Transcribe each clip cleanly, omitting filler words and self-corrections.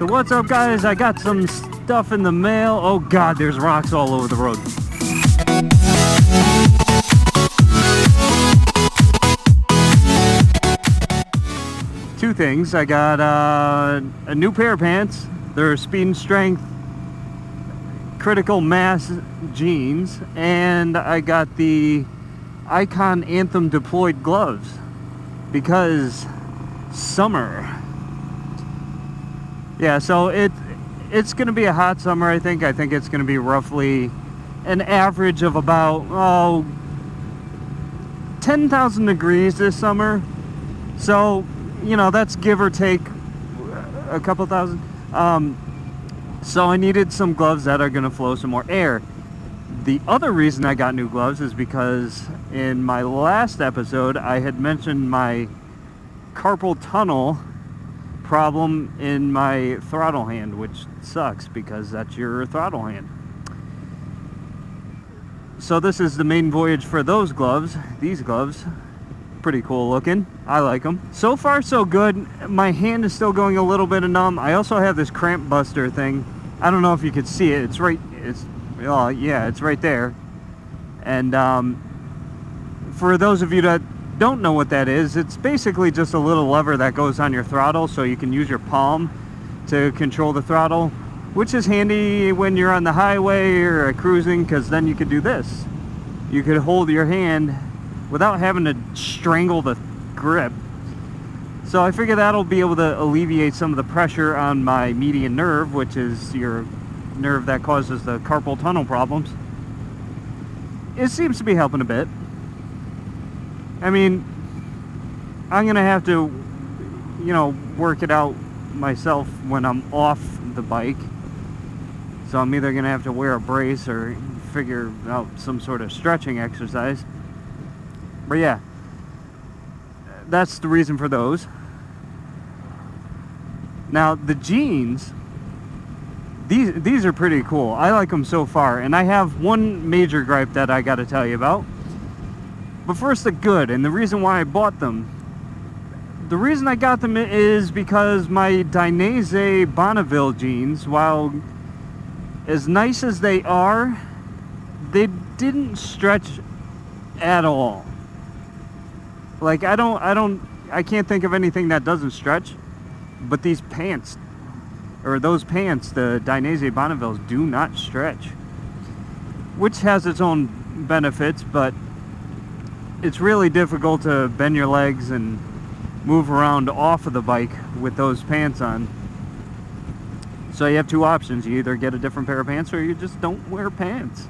So what's up, guys? I got some stuff in the mail. Oh god, there's rocks all over the road. Two things. I got a new pair of pants. They're Speed and Strength Critical Mass jeans, and I got the Icon Anthem Deployed gloves because summer. Yeah, so it's gonna be a hot summer. I think it's gonna be roughly an average of about 10,000 degrees this summer. So, you know, that's give or take a couple thousand. So I needed some gloves that are gonna flow some more air. The other reason I got new gloves is because in my last episode I had mentioned my carpal tunnel problem in my throttle hand, which sucks because that's your throttle hand. So this is the main voyage for those gloves. These gloves, pretty cool looking. I like them. So far so good. My hand is still going a little bit numb. I also have this cramp buster thing. I don't know if you could see it. It's right there. And for those of you that don't know what that is, it's basically just a little lever that goes on your throttle so you can use your palm to control the throttle, which is handy when you're on the highway or cruising, because then you could do this. You could hold your hand without having to strangle the grip. So I figure that'll be able to alleviate some of the pressure on my median nerve, which is your nerve that causes the carpal tunnel problems. It seems to be helping a bit. I mean, I'm gonna have to, you know, work it out myself when I'm off the bike. So I'm either gonna have to wear a brace or figure out some sort of stretching exercise. But yeah, that's the reason for those. Now the jeans, these are pretty cool. I like them so far, and I have one major gripe that I gotta tell you about. But first, the good, and the reason why I bought them. The reason I got them is because my Dainese Bonneville jeans, while as nice as they are, they didn't stretch at all. Like, I can't think of anything that doesn't stretch, but these pants, or those pants, the Dainese Bonnevilles, do not stretch. Which has its own benefits, but it's really difficult to bend your legs and move around off of the bike with those pants on. So you have two options. You either get a different pair of pants or you just don't wear pants.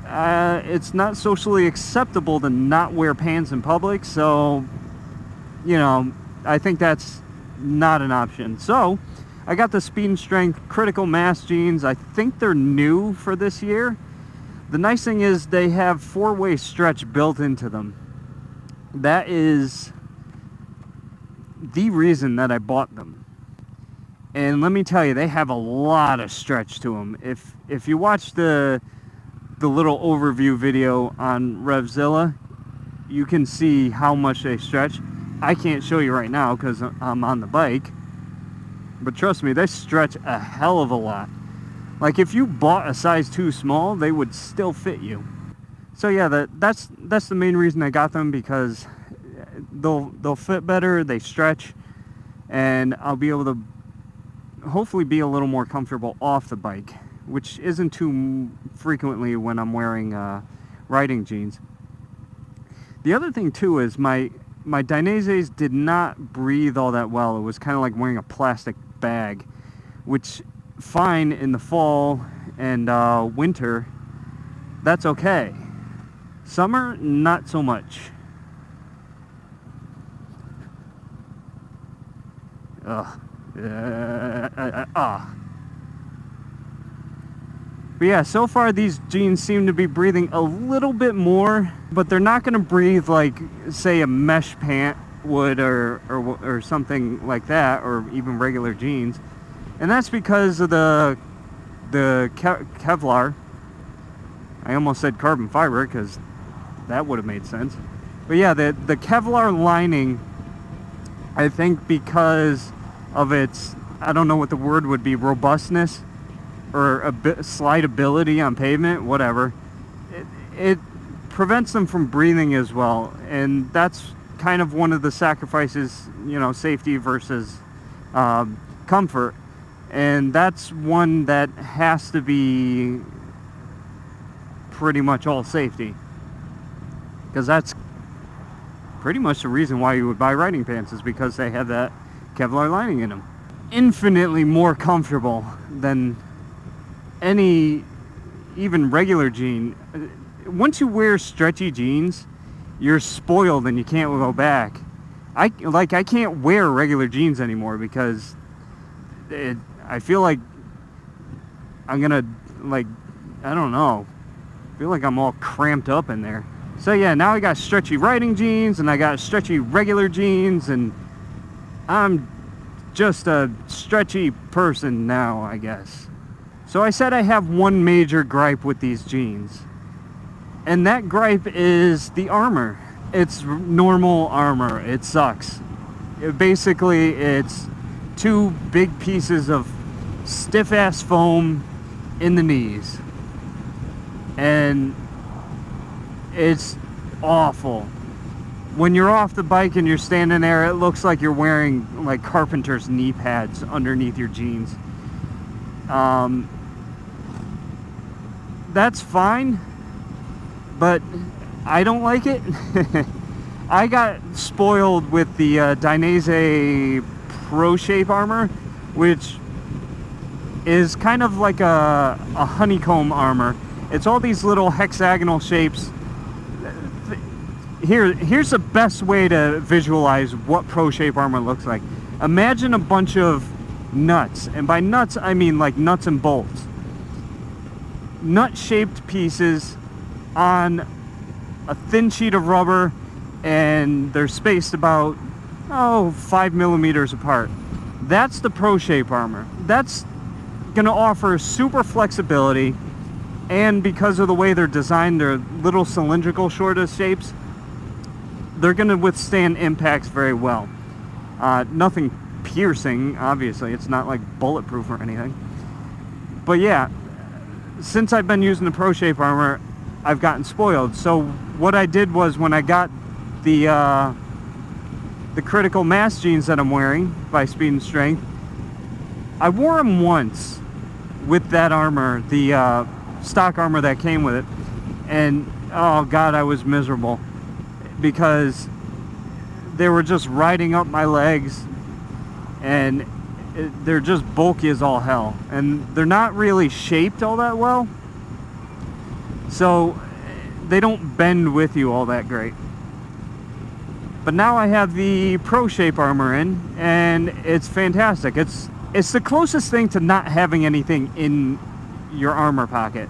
It's not socially acceptable to not wear pants in public, so, you know, I think that's not an option. So I got the Speed and Strength Critical Mass jeans. I think they're new for this year. The nice thing is they have four-way stretch built into them. That is the reason that I bought them. And let me tell you, they have a lot of stretch to them. If you watch the little overview video on Revzilla, you can see how much they stretch. I can't show you right now because I'm on the bike. But trust me, they stretch a hell of a lot. Like, if you bought a size too small, they would still fit you. So yeah, that's the main reason I got them, because they'll fit better, they stretch, and I'll be able to hopefully be a little more comfortable off the bike, which isn't too frequently when I'm wearing riding jeans. The other thing too is my Daineses did not breathe all that well. It was kind of like wearing a plastic bag, which fine in the fall and winter, that's okay. Summer, not so much. But yeah, so far these jeans seem to be breathing a little bit more, but they're not going to breathe like, say, a mesh pant would or something like that, or even regular jeans. And that's because of the Kevlar. I almost said carbon fiber because that would have made sense. But yeah, the Kevlar lining, I think because of its I don't know what the word would be, robustness or a bit slidability on pavement, whatever. It prevents them from breathing as well, and that's kind of one of the sacrifices, you know, safety versus comfort, and that's one that has to be pretty much all safety, because that's pretty much the reason why you would buy riding pants, is because they have that Kevlar lining in them. Infinitely more comfortable than any even regular jean. Once you wear stretchy jeans, you're spoiled and you can't go back. I can't wear regular jeans anymore because I feel like I'm gonna, like, I don't know, I feel like I'm all cramped up in there. So yeah, now I got stretchy riding jeans and I got stretchy regular jeans, and I'm just a stretchy person now, I guess. So I said I have one major gripe with these jeans, and that gripe is the armor. It's normal armor. It sucks. Basically, it's two big pieces of stiff-ass foam in the knees, and it's awful. When you're off the bike and you're standing there, it looks like you're wearing like carpenter's knee pads underneath your jeans. That's fine, but I don't like it. I got spoiled with the Dainese Pro Shape armor, which is kind of like a honeycomb armor. It's all these little hexagonal shapes. Here's the best way to visualize what Pro Shape armor looks like. Imagine a bunch of nuts, and by nuts I mean like nuts and bolts. Nut-shaped pieces on a thin sheet of rubber, and they're spaced about 5 millimeters apart. That's the Pro Shape armor. That's gonna offer super flexibility, and because of the way they're designed, they're little cylindrical sort of shapes, they're gonna withstand impacts very well. Nothing piercing, obviously. It's not like bulletproof or anything. But yeah, since I've been using the Pro Shape armor, I've gotten spoiled. So what I did was, when I got the critical mass jeans that I'm wearing by Speed and Strength, I wore them once with that armor, the stock armor that came with it, and oh god, I was miserable because they were just riding up my legs, and they're just bulky as all hell, and they're not really shaped all that well, so they don't bend with you all that great. But now I have the Pro Shape armor in, and it's fantastic. It's the closest thing to not having anything in your armor pocket,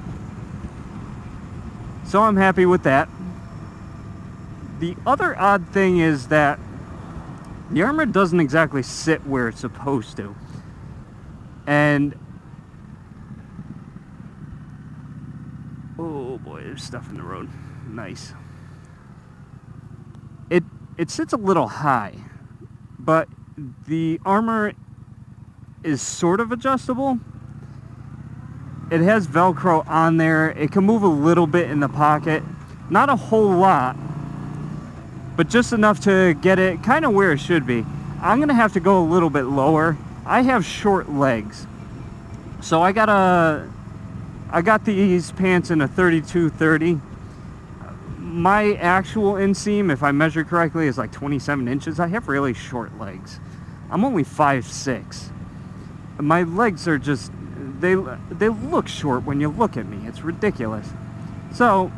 so I'm happy with that. The other odd thing is that the armor doesn't exactly sit where it's supposed to. And oh boy, there's stuff in the road. Nice. It sits a little high, but the armor is sort of adjustable. It has Velcro on there. It can move a little bit in the pocket. Not a whole lot, but just enough to get it kind of where it should be. I'm gonna have to go a little bit lower. I have short legs, so I got these pants in a 32-30. My actual inseam, if I measure correctly, is like 27 inches. I have really short legs. I'm only 5'6". My legs are just, they look short when you look at me. It's ridiculous. So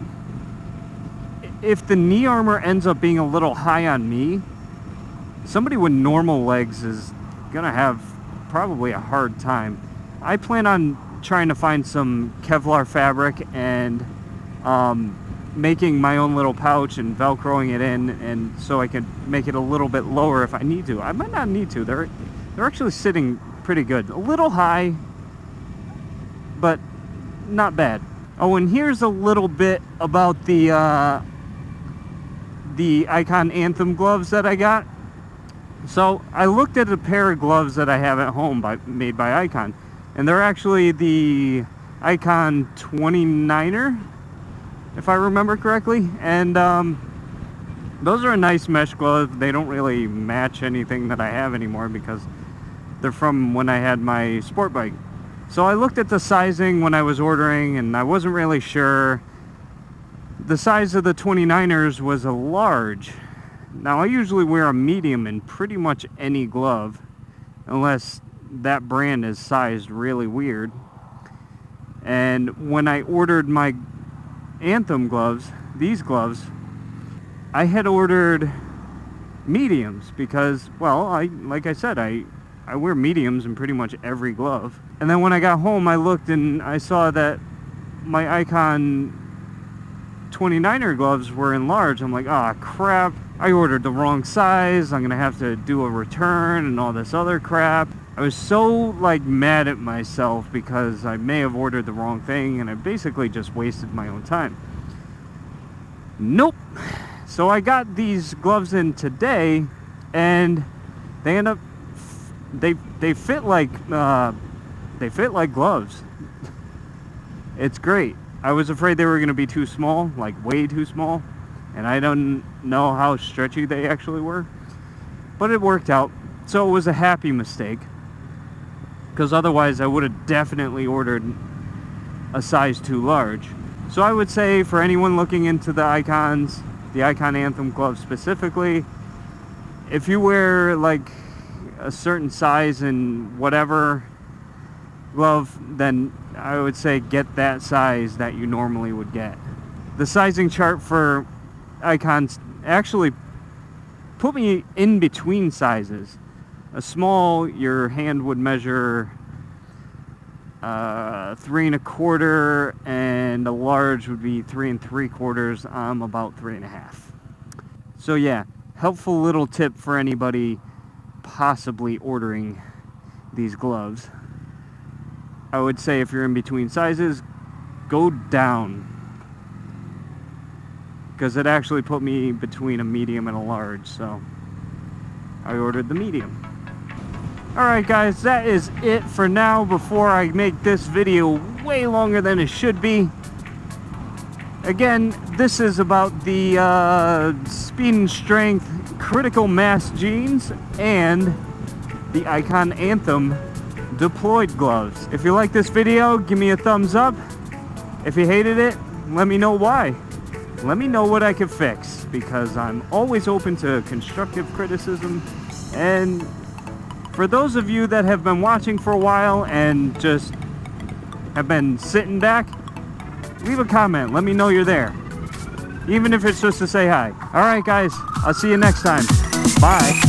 if the knee armor ends up being a little high on me, somebody with normal legs is gonna have probably a hard time. I plan on trying to find some Kevlar fabric and making my own little pouch and Velcroing it in, and so I can make it a little bit lower if I need to. I might not need to. They're actually sitting pretty good. A little high, but not bad. Oh, and here's a little bit about the Icon Anthem gloves that I got. So I looked at a pair of gloves that I have at home made by Icon, and they're actually the Icon 29er, if I remember correctly. And those are a nice mesh glove. They don't really match anything that I have anymore because they're from when I had my sport bike. So I looked at the sizing when I was ordering, and I wasn't really sure. The size of the 29ers was a large. Now I usually wear a medium in pretty much any glove, unless that brand is sized really weird. And when I ordered my Anthem gloves, these gloves, I had ordered mediums because, well, like I said, I wear mediums in pretty much every glove. And then when I got home, I looked and I saw that my Icon 29er gloves were in large. I'm like, ah, crap, I ordered the wrong size. I'm gonna have to do a return and all this other crap. I was so like mad at myself because I may have ordered the wrong thing, and I basically just wasted my own time. Nope. So I got these gloves in today, and they end up they fit like gloves. It's great. I was afraid they were going to be too small, like way too small, and I don't know how stretchy they actually were, but it worked out. So it was a happy mistake, because otherwise I would have definitely ordered a size too large. So I would say for anyone looking into the Icons, the Icon Anthem glove specifically, if you wear like a certain size in whatever glove, then I would say get that size that you normally would get. The sizing chart for Icons actually put me in between sizes. A small, your hand would measure 3 1/4, and a large would be 3 3/4. I'm about 3 1/2. So yeah, helpful little tip for anybody possibly ordering these gloves. I would say if you're in between sizes, go down, because it actually put me between a medium and a large, so I ordered the medium. Alright guys, that is it for now before I make this video way longer than it should be. Again, this is about the Speed and Strength Critical Mass jeans and the Icon Anthem Deployed gloves. If you like this video, give me a thumbs up. If you hated it, let me know why. Let me know what I can fix, because I'm always open to constructive criticism. And for those of you that have been watching for a while and just have been sitting back, leave a comment. Let me know you're there, even if it's just to say hi. All right, guys, I'll see you next time. Bye.